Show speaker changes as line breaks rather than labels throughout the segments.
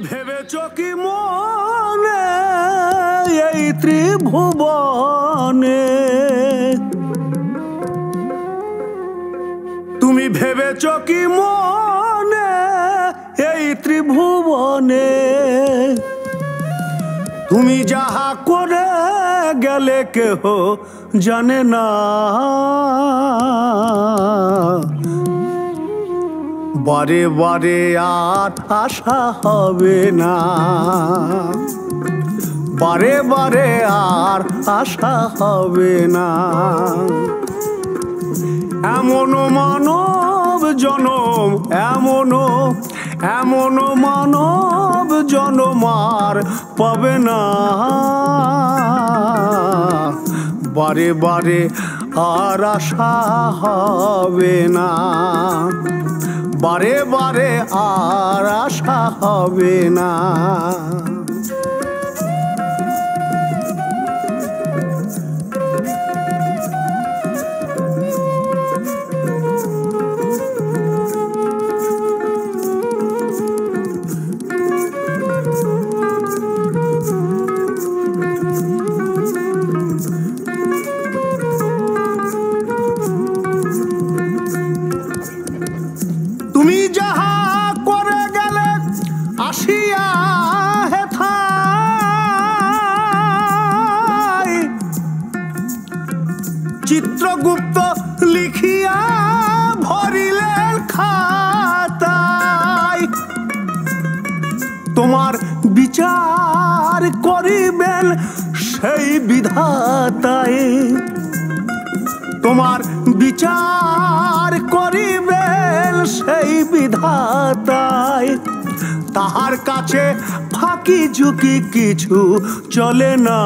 ভেবেছ কি মনে এই ত্রিভুবনে, তুমি ভেবেছ কি মনে এই ত্রিভুবনে, তুমি যাহা করে গেলে কেহ জানে না, বারে বারে আর আশা হবে না, বারে বারে আর আশা হবে না। এমন মানব জনম, এমন মানব জনম আর পাবে না, বারে বারে আর আশা হবে না, বারে বারে আর আশা হবে না। তুমি যাহা করে গেলে আসিয়া হেথায়, চিত্রগুপ্ত লিখিয়া ভরিলেন খাতায়, তোমার বিচার করিবেন সেই বিধাতায়, তোমার বিচার করিবেন সেই বিধাতায়, তাহার কাছে ফাঁকি ঝুঁকি কিছু চলে না,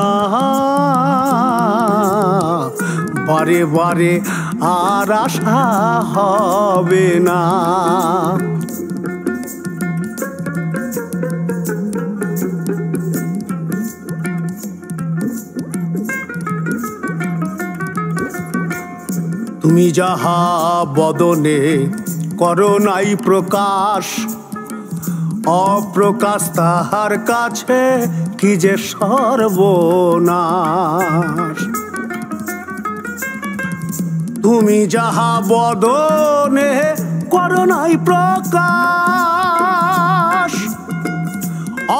বারে বারে আর আশা হবে না। তুমি যাহা বদনে করো নাই প্রকাশ, অপ্রকাশ তাহার কাছে কি যে সর্বনাশ। তুমি যাহা বদনে করো নাই প্রকাশ,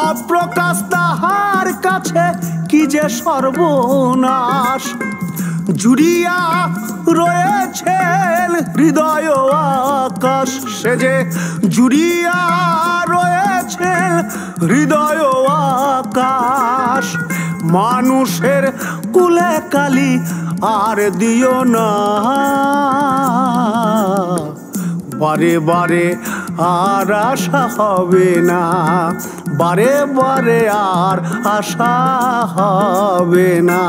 অপ্রকাশ তাহার কাছে কি যে সর্বনাশ। জুড়িয়া রয়েছেন হৃদয় আকাশ, সে যে জুড়িয়া রয়েছেন হৃদয় আকাশ। মানুষের কুলে কালি আর দিও না, বারে বারে আর আশা হবে না, বারে বারে আর আশা হবে না।